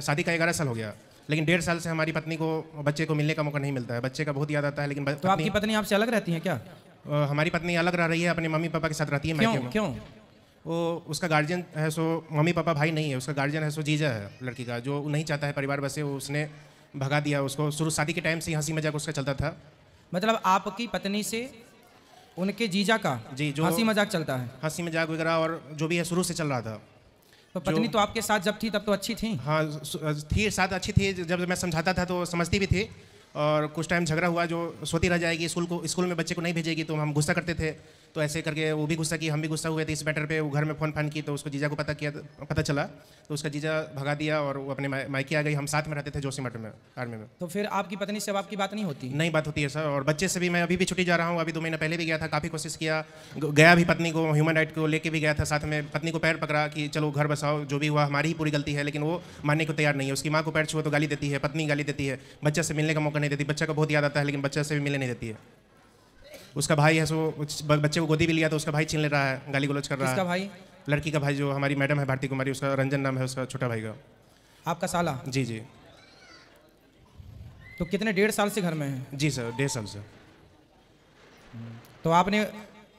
शादी का 11 साल हो गया, लेकिन 1.5 साल से हमारी पत्नी को बच्चे को मिलने का मौका नहीं मिलता है। बच्चे का बहुत याद आता है, लेकिन तो आपकी पत्नी आपसे अलग रहती है क्या? हमारी पत्नी अलग रह रही है, अपने मम्मी पापा के साथ रहती है। क्यों क्यों? वो उसका गार्जियन है, सो मम्मी पापा भाई नहीं है, उसका गार्जियन है, सो जीजा है लड़की का, जो नहीं चाहता है परिवार बसे, उसने भगा दिया उसको। शुरू शादी के टाइम से हंसी मजाक उसका चलता था। मतलब आपकी पत्नी से उनके जीजा का जी, जो हंसी मजाक चलता है, हंसी मजाक वगैरह और जो भी है शुरू से चल रहा था। तो पत्नी तो आपके साथ जब थी तब तो अच्छी थी? हाँ थी, साथ अच्छी थी। जब मैं समझाता था तो समझती भी थी, और कुछ टाइम झगड़ा हुआ, जो सोती रह जाएगी, स्कूल में बच्चे को नहीं भेजेगी, तो हम गुस्सा करते थे। तो ऐसे करके वो भी गुस्सा की, हम भी गुस्सा हुए थे इस मैटर पे। वो घर में फ़ोन की, तो उसको जीजा को पता चला, तो उसका जीजा भगा दिया और वो अपने मायके आ गई। हम साथ में रहते थे जोशीमठ में, आर्मी में। तो फिर आपकी पत्नी से अब आपकी बात नहीं होती? नहीं बात होती है सर। और बच्चे से भी मैं अभी भी छुट्टी जा रहा हूँ। अभी 2 महीने पहले भी गया था, काफ़ी कोशिश किया, गया भी पत्नी को ह्यूमन राइट को लेके भी गया था साथ में। पत्नी को पैर पकड़ा कि चलो घर बसाओ, जो भी हुआ हमारी ही पूरी गलती है, लेकिन वो मानने को तैयार नहीं है। उसकी माँ को पैर छुआ तो गाली देती है, पत्नी गाली देती है, बच्चे से मिलने का मौका नहीं देती। बच्चा का बहुत याद आता है, लेकिन बच्चे से भी मिलने नहीं देती है। उसका भाई है, सो बच्चे को गोदी भी लिया तो उसका भाई छीन ले रहा है, गाली गलौज कर रहा है। किसका भाई? लड़की का भाई, जो हमारी मैडम है भारती कुमारी, उसका रंजन नाम है उसका छोटा भाई का। आपका साला? जी जी। तो कितने 1.5 साल से घर में है? जी सर, 1.5 साल से। तो आपने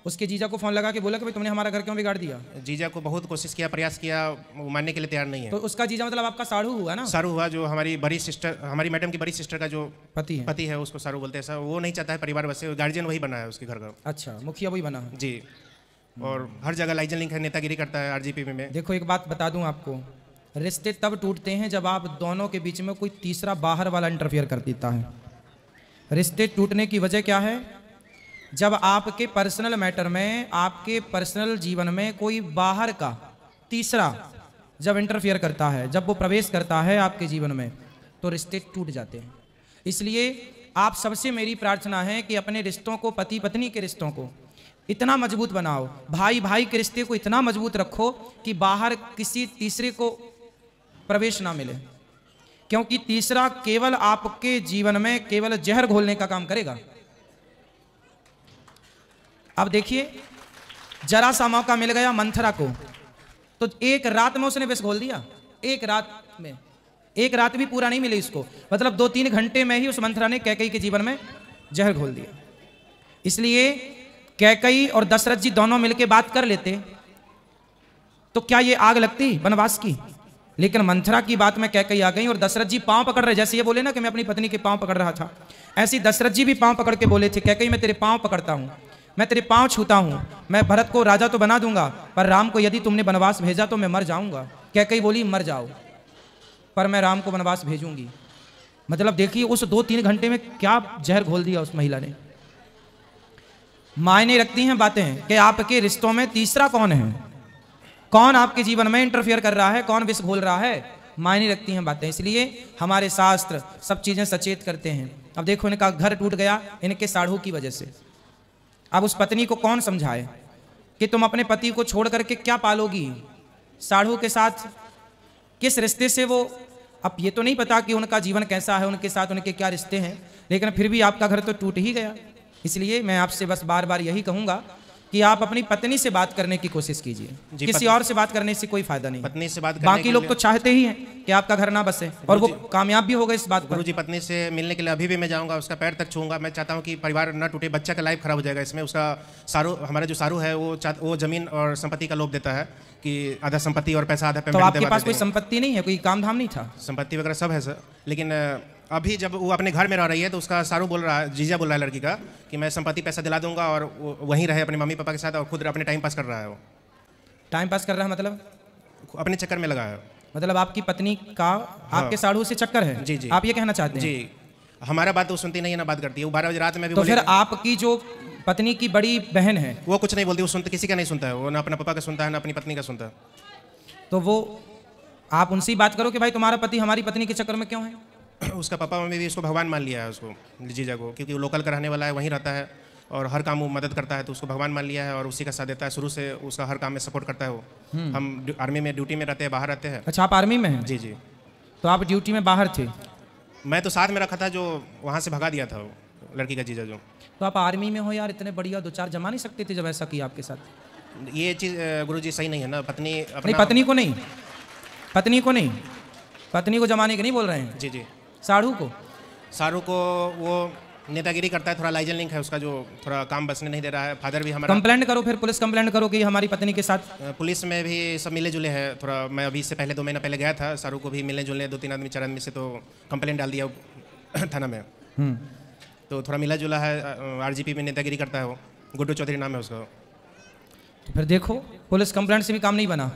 उसके जीजा को फोन लगा के बोला कि भाई तुमने हमारा घर क्यों बिगाड़ दिया? जीजा को बहुत कोशिश किया, प्रयास किया, वो मानने के लिए तैयार नहीं है। तो उसका जीजा मतलब आपका साड़ू हुआ ना? सारू हुआ, जो हमारी बड़ी सिस्टर, हमारी मैडम की बड़ी सिस्टर का जो पति है, उसको सारू बोलते हैं सर। वो नहीं चाहता है परिवार बसे, गार्जियन वही बना है उसके घर का। अच्छा, मुखिया वही बना है? जी। और हर जगह लाइजन लिंक है, नेतागिरी करता है आरजीपी में। देखो एक बात बता दूं आपको, रिश्ते तब टूटते हैं जब आप दोनों के बीच में कोई तीसरा बाहर वाला इंटरफियर कर देता है। रिश्ते टूटने की वजह क्या है? जब आपके पर्सनल मैटर में, आपके पर्सनल जीवन में कोई बाहर का तीसरा जब इंटरफियर करता है, जब वो प्रवेश करता है आपके जीवन में, तो रिश्ते टूट जाते हैं। इसलिए आप सबसे मेरी प्रार्थना है कि अपने रिश्तों को, पति पत्नी के रिश्तों को इतना मजबूत बनाओ, भाई भाई के रिश्ते को इतना मजबूत रखो कि बाहर किसी तीसरे को प्रवेश ना मिले, क्योंकि तीसरा केवल आपके जीवन में केवल जहर घोलने का काम करेगा। अब देखिए, जरा सा मौका मिल गया मंथरा को, तो एक रात में उसने विष घोल दिया। एक रात में, एक रात भी पूरा नहीं मिली इसको, मतलब 2-3 घंटे में ही उस मंथरा ने कैकेयी के जीवन में जहर घोल दिया। इसलिए कैकेयी और दशरथ जी दोनों मिलकर बात कर लेते तो क्या ये आग लगती वनवास की? लेकिन मंथरा की बात में कैकेयी आ गई और दशरथ जी पांव पकड़ रहे, जैसे ये बोले ना कि मैं अपनी पत्नी के पांव पकड़ रहा था, ऐसे दशरथ जी भी पांव पकड़ के बोले थे, कैकेयी मैं तेरे पांव पकड़ता हूं, मैं तेरे पांव छूता हूं, मैं भरत को राजा तो बना दूंगा, पर राम को यदि तुमने वनवास भेजा तो मैं मर जाऊंगा। कैकेयी बोली मर जाओ, पर मैं राम को वनवास भेजूंगी। मतलब देखिए उस 2-3 घंटे में क्या जहर घोल दिया उस महिला ने। मायने रखती हैं बातें कि आपके रिश्तों में तीसरा कौन है, कौन आपके जीवन में इंटरफियर कर रहा है, कौन विष घोल रहा है, मायने रखती हैं बातें। इसलिए हमारे शास्त्र सब चीजें सचेत करते हैं। अब देखो इनका घर टूट गया इनके साढ़ू की वजह से। अब उस पत्नी को कौन समझाए कि तुम अपने पति को छोड़ करके क्या पालोगी, साढ़ू के साथ किस रिश्ते से वो, अब ये तो नहीं पता कि उनका जीवन कैसा है, उनके साथ उनके क्या रिश्ते हैं, लेकिन फिर भी आपका घर तो टूट ही गया। इसलिए मैं आपसे बस बार बार यही कहूंगा कि आप अपनी पत्नी से बात करने की कोशिश कीजिए, किसी और से बात करने से कोई फायदा नहीं। पत्नी से बात, बाकी लोग तो चाहते ही हैं कि आपका घर ना बसे, और वो कामयाब भी हो गए इस बात पर। गुरुजी, पत्नी से मिलने के लिए अभी भी मैं जाऊंगा, उसका पैर तक छूंगा। मैं चाहता हूं कि परिवार ना टूटे, बच्चा का लाइफ खराब हो जाएगा इसमें। उसका सारू, हमारा जो सारू है वो जमीन और संपत्ति का लोभ देता है कि आधा संपत्ति और पैसा आधा पेमेंट। तो आपके पास कोई संपत्ति नहीं है, कोई काम धाम नहीं था? संपत्ति वगैरह सब है सर, लेकिन अभी जब वो अपने घर में रह रही है तो उसका सारू बोल रहा है, जीजा बोल रहा है लड़की का कि मैं संपत्ति पैसा दिला दूंगा और वहीं रहे अपने मम्मी पापा के साथ, और खुद अपने टाइम पास कर रहा है। वो टाइम पास कर रहा है मतलब अपने चक्कर में लगा है। मतलब आपकी पत्नी का आपके साढ़ू से चक्कर है? जी जी। आप ये कहना चाहते हैं? जी, हमारा बात तो सुनती नहीं है ना, बात करती है। वो 12 बजे रात में भी तो फिर आपकी जो पत्नी की बड़ी बहन है वो कुछ नहीं बोलती, वो सुनते किसी का नहीं सुनता है, वो ना अपना पापा का सुनता है ना अपनी पत्नी का सुनता है। तो वो आप उनसे ही बात करो कि भाई तुम्हारा पति हमारी पत्नी के चक्कर में क्यों है। उसका पापा मम्मी भी उसको भगवान मान लिया है, उसको जीजा को, क्योंकि वो लोकल का रहने वाला है, वहीं रहता है और हर काम वो मदद करता है, तो उसको भगवान मान लिया है और उसी का साथ देता है। शुरू से उसका हर काम में सपोर्ट करता है वो। हम आर्मी में ड्यूटी में रहते हैं, बाहर रहते हैं। अच्छा, आप आर्मी में हैं? जी जी। तो आप ड्यूटी में बाहर थे? मैं तो साथ में रखा था, जो वहाँ से भगा दिया था वो लड़की का जीजा जो। तो आप आर्मी में हो यार, इतने बढ़िया 2-4 जमा नहीं सकते थे जब ऐसा किया आपके साथ? ये चीज़ गुरुजी सही नहीं है ना। पत्नी पत्नी को नहीं, पत्नी को नहीं, पत्नी को जमाने के नहीं बोल रहे हैं, जी जी। साढ़ू को? सारू को वो नेतागिरी करता है, थोड़ा लाइजन लिंक है उसका, जो थोड़ा काम बसने नहीं दे रहा है। फादर भी हमारा कंप्लेंट करो, फिर पुलिस कंप्लेंट करो कि हमारी पत्नी के साथ। पुलिस में भी सब मिले जुले हैं थोड़ा। मैं अभी इससे पहले 2 महीना पहले गया था, सारू को भी मिलने जुलने 2-3 आदमी 4 आदमी से तो कंप्लेंट डाल दिया थाना में। तो थोड़ा मिला जुला है। आरजीपी में नेतागिरी करता है वो, गुड्डू चौधरी नाम है उसका। तो फिर देखो, पुलिस कंप्लेंट से भी काम नहीं बना,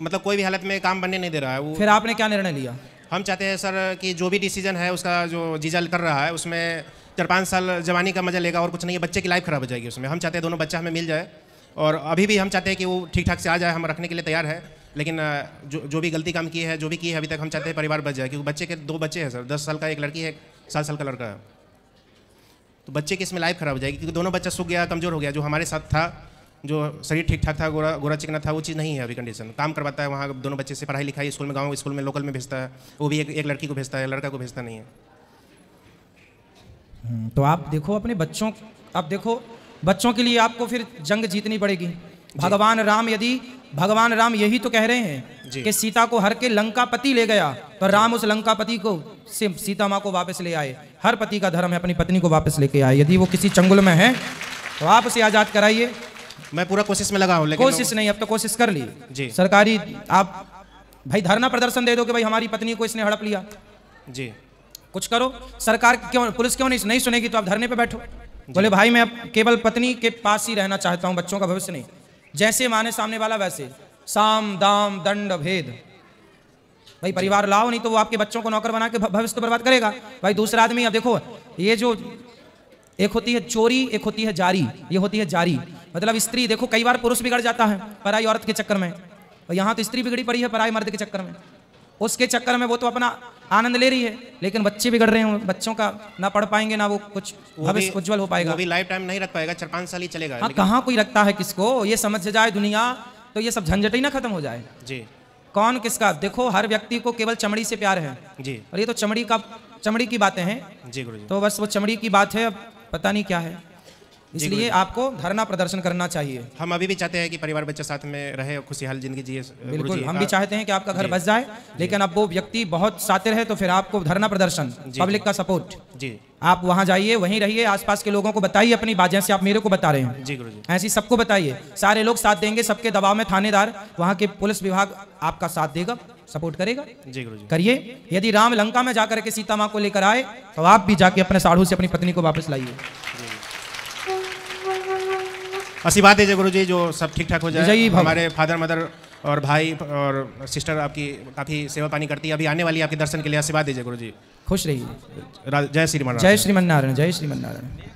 मतलब कोई भी हालत में काम बनने नहीं दे रहा है वो। फिर आपने क्या निर्णय लिया? हम चाहते हैं सर कि जो भी डिसीजन है उसका, जो जीजा कर रहा है उसमें 4-5 साल जवानी का मजा लेगा और कुछ नहीं है। बच्चे की लाइफ खराब हो जाएगी उसमें। हम चाहते हैं दोनों बच्चा हमें मिल जाए, और अभी भी हम चाहते हैं कि वो ठीक ठाक से आ जाए, हम रखने के लिए तैयार है। लेकिन जो भी गलती काम की है, जो भी की है अभी तक, हम चाहते हैं परिवार बच जाए। क्योंकि बच्चे के 2 बच्चे हैं सर, 10 साल का एक लड़की है, 7 साल का लड़का है। तो बच्चे की इसमें लाइफ खराब हो जाएगी, क्योंकि दोनों बच्चा सूख गया, कमज़ोर हो गया। जो हमारे साथ था, जो शरीर ठीक ठाक था, गोरा चिकना था, वो चीज़ नहीं है अभी कंडीशन। काम करवाता है वहाँ दोनों बच्चे से, पढ़ाई लिखाई स्कूल में, गाँव स्कूल में, लोकल में भेजता है। वो भी एक लड़की को भेजता है, लड़का को भेजता नहीं है। तो आप देखो अपने बच्चों, आप देखो बच्चों के लिए आपको फिर जंग जीतनी पड़ेगी। भगवान राम यही तो कह रहे हैं कि सीता को हर के लंकापति ले गया, तो राम उस लंकापति को से सीता माँ को वापस ले आए। हर पति का धर्म है अपनी पत्नी को वापस लेके आए। यदि वो किसी चंगुल में है तो आप उसे आजाद कराइए। मैं पूरा कोशिश में लगा हूँ, लेकिन कोशिश नहीं, अब तो कोशिश कर ली जी। सरकारी आप भाई धरना प्रदर्शन दे दो कि भाई हमारी पत्नी को इसने हड़प लिया जी। कुछ करो। सरकार क्यों, पुलिस क्यों नहीं सुनेगी, तो आप धरने पे बैठो। बोले भाई मैं अब केवल पत्नी के पास ही रहना चाहता हूँ, बच्चों का भविष्य नहीं। जैसे माने सामने वाला वैसे, साम दाम दंड भेद। भाई परिवार लाओ, नहीं तो वो आपके बच्चों को नौकर बना के भविष्य तो बर्बाद करेगा। भाई दूसरा आदमी, अब देखो ये जो एक होती है चोरी, एक होती है जारी, ये होती है जारी। मतलब स्त्री, देखो कई बार पुरुष बिगड़ जाता है पराई औरत के चक्कर में, और यहाँ तो स्त्री बिगड़ी पड़ी है पराई मर्द के चक्कर में। उसके चक्कर में वो तो अपना आनंद ले रही है, लेकिन बच्चे बिगड़ रहे हैं। बच्चों का ना पढ़ पाएंगे, ना वो कुछ भविष्य उज्जवल हो पाएगा। वो भी लाइफ टाइम नहीं रख पाएगा, 4-5 साल ही चलेगा। हाँ, कहाँ कोई रखता है किसको, ये समझ जाए दुनिया तो ये सब झंझट ही ना खत्म हो जाए जी। कौन किसका। देखो हर व्यक्ति को केवल चमड़ी से प्यार है जी, और ये तो चमड़ी की बातें हैं जी गुरुजी। तो बस वो चमड़ी की बात है, अब पता नहीं क्या है। इसलिए आपको धरना प्रदर्शन करना चाहिए। हम अभी भी चाहते हैं कि परिवार बच्चे साथ में रहे और खुशहाल जिंदगी जिए। बिल्कुल, हम भी चाहते हैं कि आपका घर बच जाए, लेकिन अब वो व्यक्ति बहुत शातिर है, तो फिर आपको धरना प्रदर्शन, पब्लिक का सपोर्ट जी। आप वहां जाइए, वहीं रहिए, आसपास के लोगों को बताइए अपनी बात, जैसे आप मेरे को बता रहे हैं जी गुरुजी। ऐसी सबको बताइए। सारे लोग साथ देंगे, सबके दबाव में थानेदार, वहां के पुलिस विभाग आपका साथ देगा, सपोर्ट करेगा। जी गुरुजी, करिए। यदि राम लंका में जाकर के सीता माँ को लेकर आए, तो आप भी जाके अपने साढ़ू से अपनी पत्नी को वापस लाइए। आशीर्वाद दीजिए गुरुजी, जो सब ठीक ठाक हो जाए। हमारे फादर मदर और भाई और सिस्टर आपकी काफ़ी सेवा पानी करती है, अभी आने वाली है आपके दर्शन के लिए। आशीर्वाद दीजिए गुरुजी। खुश रहिए। जय श्रीमन जय श्रीमन नारायण, जय श्रीमन नारायण।